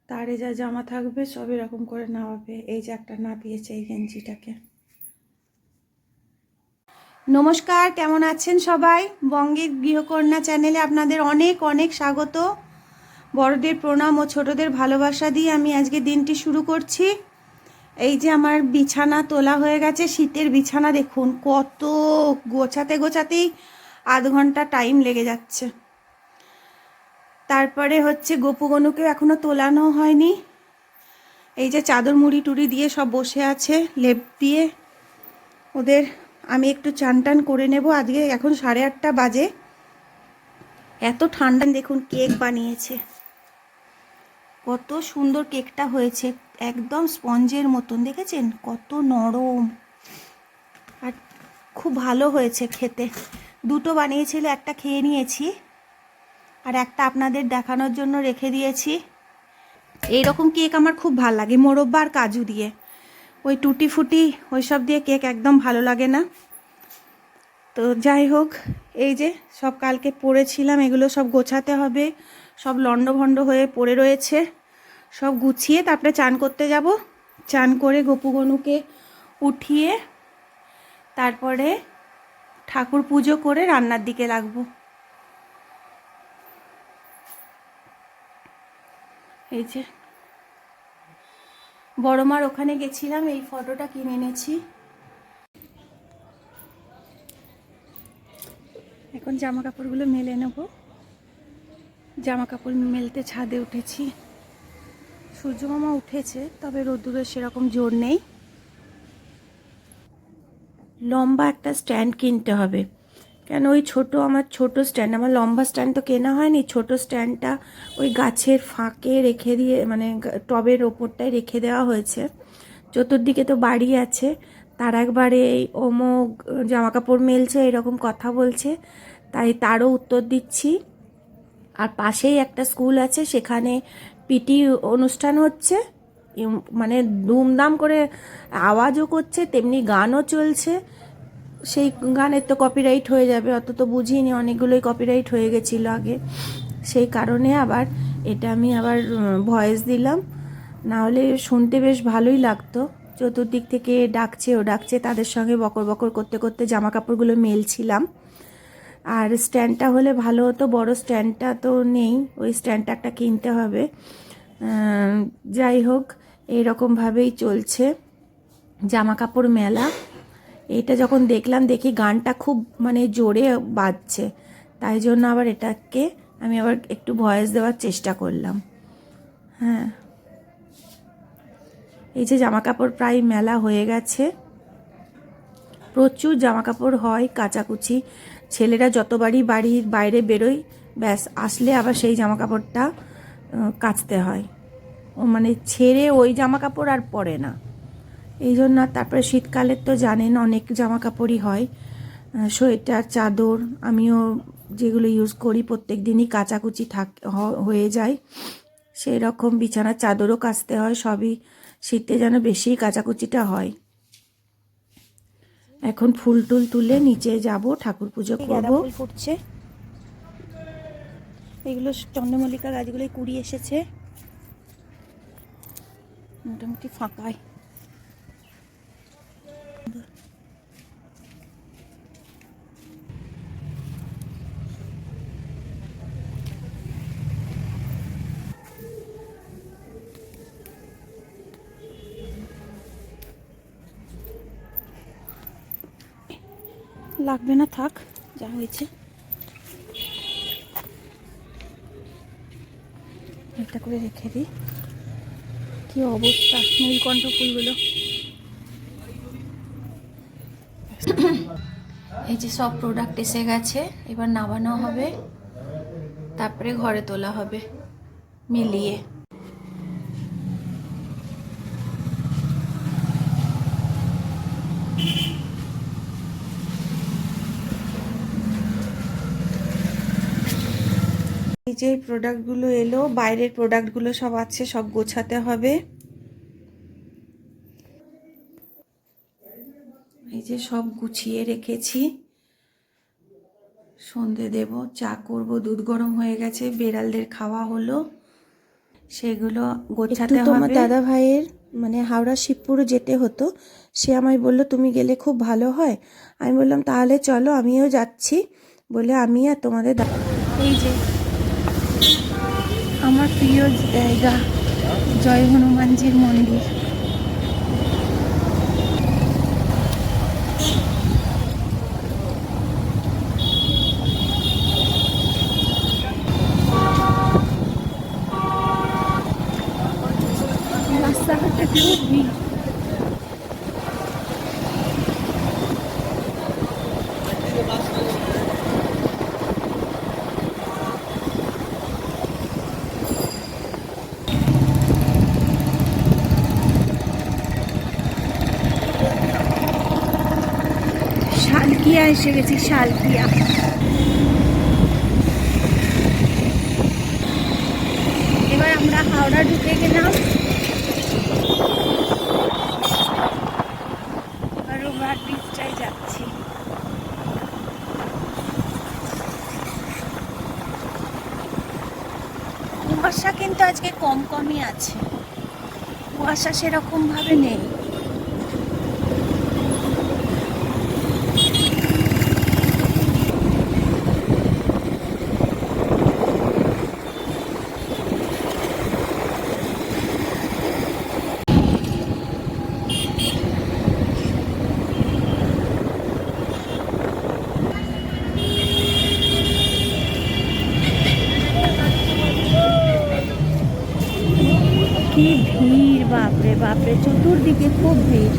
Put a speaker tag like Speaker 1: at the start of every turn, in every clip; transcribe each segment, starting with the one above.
Speaker 1: তারে যা জামা থাকবে সব এরকম করে নামাবে। এই যে একটা নাপিয়েছে এই গেঞ্জিটাকে। নমস্কার, কেমন আছেন সবাই? বঙ্গের গৃহকন্যা চ্যানেলে আপনাদের অনেক অনেক স্বাগত। বড়দের প্রণাম ও ছোটদের ভালোবাসা দিয়ে আমি আজকে দিনটি শুরু করছি। এই যে আমার বিছানা তোলা হয়ে গেছে, শীতের বিছানা। দেখুন কত গোছাতে গোছাতেই আধ ঘন্টা টাইম লেগে যাচ্ছে। তারপরে হচ্ছে গপু গনুকেও এখনো তোলানো হয়নি। এই যে চাদর মুড়ি টুড়ি দিয়ে সব বসে আছে লেপ দিয়ে। ওদের আমি একটু চান টান করে নেব আজকে। এখন 8:30 বাজে। এত ঠান্ডা। দেখুন কেক বানিয়েছে, কত সুন্দর কেকটা হয়েছে, একদম স্পঞ্জের মতন। দেখেছেন কত নরম, আর খুব ভালো হয়েছে খেতে। দুটো বানিয়েছিল, একটা খেয়ে নিয়েছি আর একটা আপনাদের দেখানোর জন্য রেখে দিয়েছি। এইরকম কেক আমার খুব ভালো লাগে, মোরব্বা আর কাজু দিয়ে। ওই টুটি ফুটি ওইসব দিয়ে কেক একদম ভালো লাগে না। তো যাই হোক, এই যে সব কালকে পড়েছিলাম, এগুলো সব গোছাতে হবে। সব লণ্ডভণ্ড হয়ে পড়ে রয়েছে, সব গুছিয়ে তারপরে চান করতে যাব। চান করে গপু গনুকে উঠিয়ে তারপরে ঠাকুর পুজো করে রান্নার দিকে লাগবো। এই যে বড়মার ওখানে গেছিলাম, এই ফটোটা কিনে এনেছি। এখন জামা কাপড়গুলো মেলে নেব। জামা কাপড় মেলতে ছাদে উঠেছি। সূর্যমামা উঠেছে, তবে রোদ্দুরের সেরকম জোর নেই। লম্বা একটা স্ট্যান্ড কিনতে হবে, কেন ওই আমার ছোট স্ট্যান্ড, আমার লম্বা স্ট্যান্ড তো কেনা হয়নি। ছোট স্ট্যান্ডটা ওই গাছের ফাঁকে রেখে দিয়ে, মানে টবের ওপরটায় রেখে দেওয়া হয়েছে। চতুর্দিকে তো বাড়ি আছে, তার একবারে এই অমুক জামা কাপড় মেলছে এরকম কথা বলছে, তাই তারও উত্তর দিচ্ছি। আর পাশেই একটা স্কুল আছে, সেখানে পিটি অনুষ্ঠান হচ্ছে, মানে দুমদাম করে আওয়াজও করছে, তেমনি গানও চলছে। সেই গানের তো কপিরাইট হয়ে যাবে, অত তো বুঝিনি, অনেকগুলোই কপিরাইট হয়ে গেছিলো আগে। সেই কারণে আবার এটা আমি আবার ভয়েস দিলাম, না হলে শুনতে বেশ ভালোই লাগতো। চতুর্দিক থেকে ডাকছে ও ডাকছে, তাদের সঙ্গে বকর বকর করতে করতে জামা কাপড়গুলো মেলছিলাম। আর স্ট্যান্ডটা হলে ভালো হতো, বড় স্ট্যান্ডটা তো নেই, ওই স্ট্যান্ডটা একটা কিনতে হবে। যাই হোক, এইরকমভাবেই চলছে জামা কাপড় মেলা। এটা যখন দেখি গানটা খুব মানে জোরে বাজছে, তাই জন্য আবার এটাকে আমি আবার একটু ভয়েস দেওয়ার চেষ্টা করলাম। হ্যাঁ, এই যে জামা কাপড় প্রায় মেলা হয়ে গেছে। প্রচুর জামা কাপড় হয় কাচাকুচি। ছেলেরা যতবারই বাড়ির বাইরে বেরোয়, ব্যাস আসলে আবার সেই জামা কাপড়টা কাচতে হয়। ও মানে ছেড়ে ওই জামা কাপড় আর পরে না, এই জন্য। তারপরে শীতকালের তো জানেন অনেক জামা কাপড়ই হয়, সোয়েটার, চাদর। আমিও যেগুলো ইউজ করি প্রত্যেক দিনই কাচাকুচি হয়ে যায়। সেই রকম বিছানার চাদরও কাচতে হয়, সবই শীতে যেন বেশি কাচাকুচিটা হয়। এখন ফুল টুল তুলে নিচে যাব, ঠাকুর পুজো করব। ফুল ফুটছে, এগুলো চন্দ্রমল্লিকা গাছগুলোই কুড়ি এসেছে, মোটামুটি ফাঁকায়। লাগবে না, থাক যা হয়েছে। এটা করে রেখে দিই। কি অবস্থা নীলকণ্ঠ ফুলগুলো। এই যে সব প্রোডাক্ট এসে গেছে, এবার নামানো হবে, তারপরে ঘরে তোলা হবে মিলিয়ে। এই যে প্রোডাক্টগুলো এলো, বাইরের প্রোডাক্টগুলো সব আছে, সব গোছাতে হবে। এই যে সব গুছিয়ে রেখেছি, সন্ধে দেব, চা করব, দুধ গরম হয়ে গেছে, বেড়ালদের খাওয়া হলো। সেগুলো গোছাতে হবে। তোমার দাদা ভাইয়ের মানে হাওড়া শিবপুর যেতে হতো, সে আমায় বলল তুমি গেলে খুব ভালো হয়। আমি বললাম তাহলে চলো, আমিও যাচ্ছি বলে আমি আর তোমাদের এই যে আমার প্রিয় জায়গা জয় হনুমানজির মন্দির। রাস্তাঘাটে খুব ভিড়। শালকিয়া এসে গেছি, শালকিয়া। এবার আমরা হাওড়া ঢুকে গেলাম, এবার ওভার ব্রিজটাই যাচ্ছি। কুয়াশা কিন্তু আজকে কম কমই আছে, কুয়াশা সেরকম ভাবে নেই। কি ভিড়, বাপরে বাপরে, চতুর্দিকে খুব ভিড়।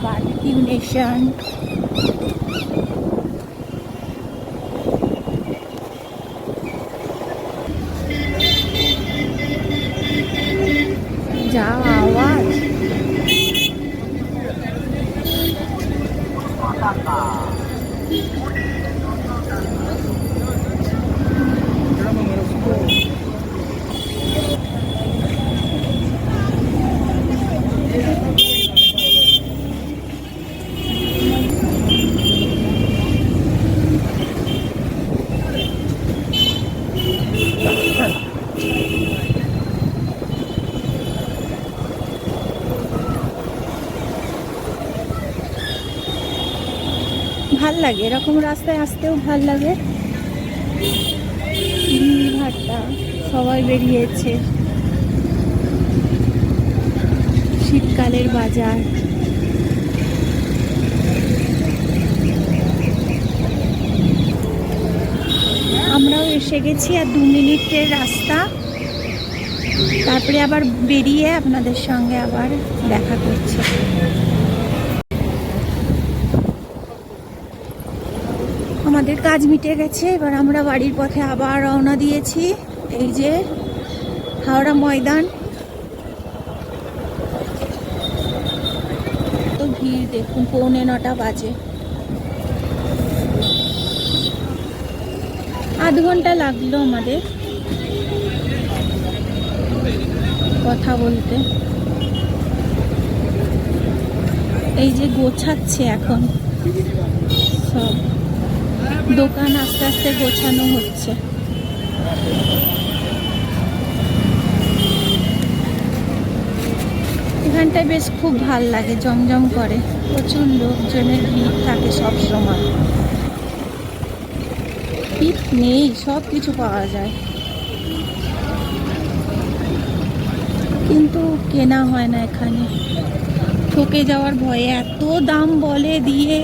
Speaker 1: Barbecue Nation. যা আওয়াজ! ভাল লাগে এরকম রাস্তায় আসতেও, ভাল লাগে। ভাট্টা সবাই বেরিয়েছে, শীতকালের বাজার। আমরাও এসে গেছি, আর 2 মিনিটের রাস্তা, তারপরে আবার বেরিয়ে আপনাদের সঙ্গে আবার দেখা করছি। আমাদের কাজ মিটে গেছে, এবার আমরা বাড়ির পথে আবার রওনা দিয়েছি। এই যে হাওড়া ময়দান, তো ভিড় দেখুন, 9:45 বাজে। আধ ঘন্টা লাগলো আমাদের কথা বলতে। এই যে গোছাচ্ছে এখন সব দোকান, আস্তে আস্তে গোছানো হচ্ছে। এখানটায় বেশ খুব ভাল লাগে, জমজম করে, প্রচুর লোকজনের ভিড় থাকে সব সময়। ভিড় নেই, সব কিছু পাওয়া যায়, কিন্তু কেনা হয় না এখানে, ঠকে যাওয়ার ভয়ে। এত দাম বলে দিয়ে,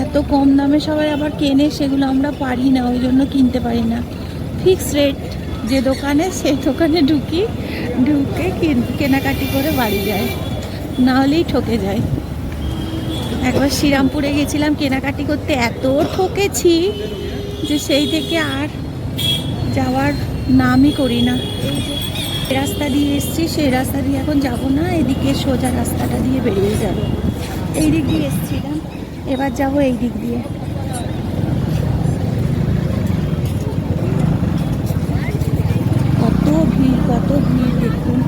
Speaker 1: এত কম দামে সবাই আবার কেনে, সেগুলো আমরা পারি না, ওই জন্য কিনতে পারি না। ফিক্স রেট যে দোকানে, সেই দোকানে ঢুকে কেনাকাটি করে বাড়ি যায়, না হলেই ঠকে যায়। একবার শ্রীরামপুরে গেছিলাম কেনাকাটি করতে, এত ঠকেছি যে সেই থেকে আর যাওয়ার নামই করি না। এই যে রাস্তা দিয়ে এসছি, সেই রাস্তা দিয়ে এখন যাব না, এদিকে সোজা রাস্তাটা দিয়ে বেরিয়ে যাব। এই দিক দিয়ে এসছিলাম, এবার যাব এই দিক দিয়ে। কত ভিড়, কত ভিড় দেখুন।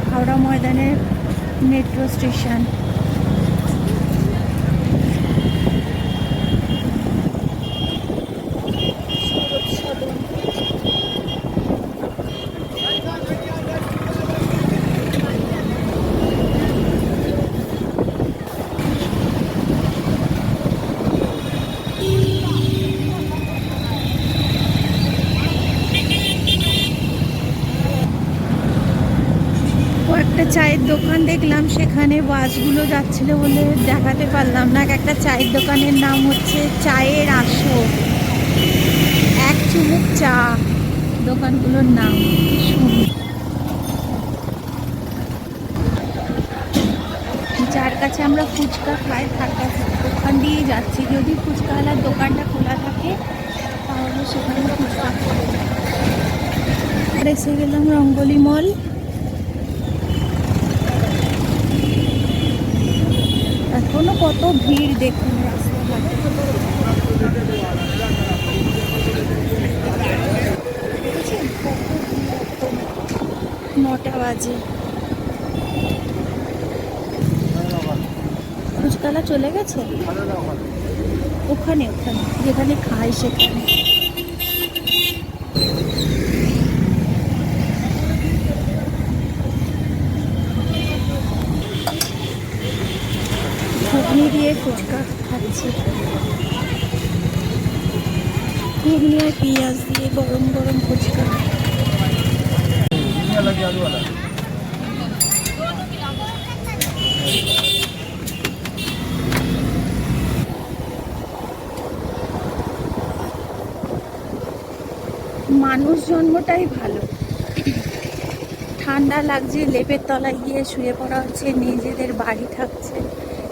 Speaker 1: হাওড়া ময়দানের মেট্রো স্টেশন। একটা চায়ের দোকান দেখলাম, সেখানে বাসগুলো যাচ্ছিল বলে দেখাতে পারলাম না। একটা চায়ের দোকানের নাম হচ্ছে চায়ের আসর, এক চুমুক চা দোকানগুলোর নাম। যার কাছে আমরা ফুচকা খাই তার কাছে দোকান দিয়েই যাচ্ছি। যদি ফুচকাওয়ালার দোকানটা খোলা থাকে তাহলে সেখানে ফুচকা খাবো। এসে গেলাম রঙ্গলি মল। এখনো কত ভিড় দেখুন রাস্তাঘাটে। 9টা বাজে। ফুচকালা চলে গেছে ওখানে ওখানে যেখানে খাই সেখানে। ঘুগনি দিয়ে ফুচকা খাচ্ছি, ঘুগনি আর পেঁয়াজ দিয়ে গরম গরম ফুচকা। মানুষ জন্মটাই ভালো। ঠান্ডা লাগছে, লেপের তলায় গিয়ে শুয়ে পড়া হচ্ছে, নিজেদের বাড়ি থাকছে।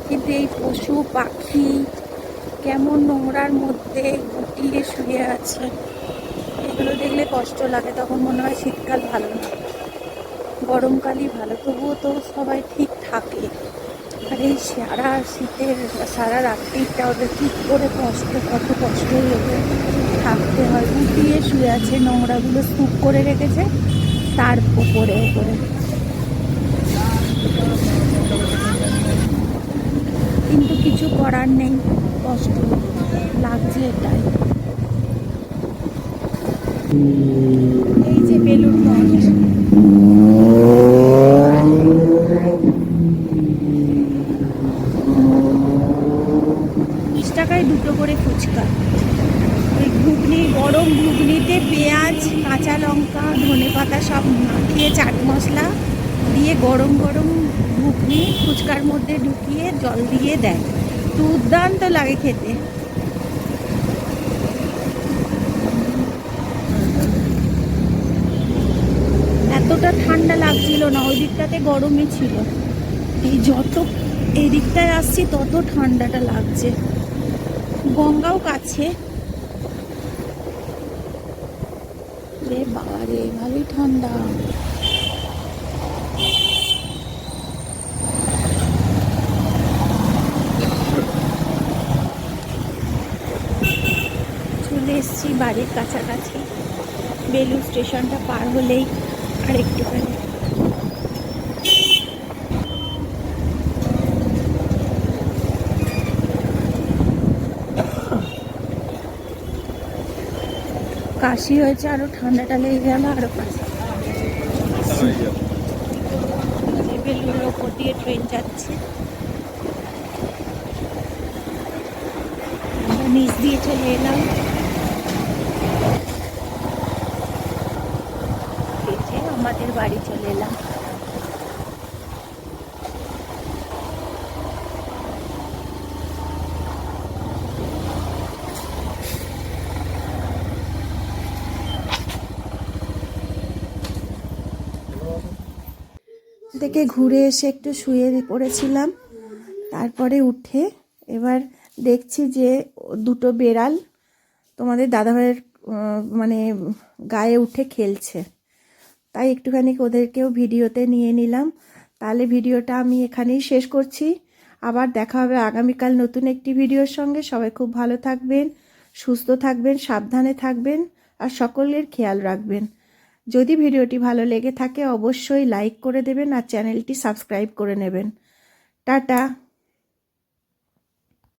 Speaker 1: কিন্তু এই পশু পাখি কেমন নোংরার মধ্যে গুটিয়ে শুয়ে আছে, এগুলো দেখলে কষ্ট লাগে। তখন মনে হয় শীতকাল ভালো না, গরমকালই ভালো। তবুও তো সবাই ঠিক থাকে। আর এই সারা শীতের সারা রাত্রিটা ওদের ঠিক করে কত কষ্ট ওদের থাকতে হয়। গুটিয়ে শুয়ে আছে, নোংরাগুলো স্তূপ করে রেখেছে তার উপরে। কিন্তু কিছু করার নেই, কষ্ট লাগছে এটাই। এই যে বেলুড় মঠ, 20 টাকায় 2টো করে ফুচকা। ওই ঘুগনি, গরম ঘুগনিতে পেঁয়াজ, কাঁচা লঙ্কা, ধনেপাতা সব মাখিয়ে চাট মশলা দিয়ে গরম গরম ঘুগনি ফুচকার মধ্যে ঢুকিয়ে জল দিয়ে দেয়। দুর্দান্ত লাগে খেতে। এতটা ঠান্ডা লাগছিল না, ওই দিকটাতে গরমই ছিল। এই যত এই দিকটায় আসছি তত ঠান্ডাটা লাগছে। গঙ্গাও কাছে। রে বাবা রে, ভালোই ঠান্ডা। চলে এসছি বাড়ির কাছাকাছি। বেলুড় স্টেশনটা পার হলেই আর একটুখানি। কাশি হয়েছে, আরো ঠান্ডাটা লেগে গেল আরো কাশি। বেলুড়ের ওপর দিয়ে ট্রেন যাচ্ছে, নিচ দিয়ে চলে এলাম। আমাদের বাড়ি চলে এলাম। থেকে ঘুরে এসে একটু শুয়ে পড়েছিলাম, তারপরে উঠে এবার দেখছি যে 2টো বেড়াল তোমাদের দাদাভাইয়ের মানে গায়ে উঠে খেলছে। তাই একটুখানি ওদেরকেও ভিডিওতে নিয়ে নিলাম। তাহলে ভিডিওটা আমি এখানেই শেষ করছি। আবার দেখা হবে আগামীকাল নতুন একটি ভিডিওর সঙ্গে। সবাই খুব ভালো থাকবেন, সুস্থ থাকবেন, সাবধানে থাকবেন আর সকলের খেয়াল রাখবেন। যদি ভিডিওটি ভালো লেগে থাকে অবশ্যই লাইক করে দেবেন আর চ্যানেলটি সাবস্ক্রাইব করে নেবেন। টাটা।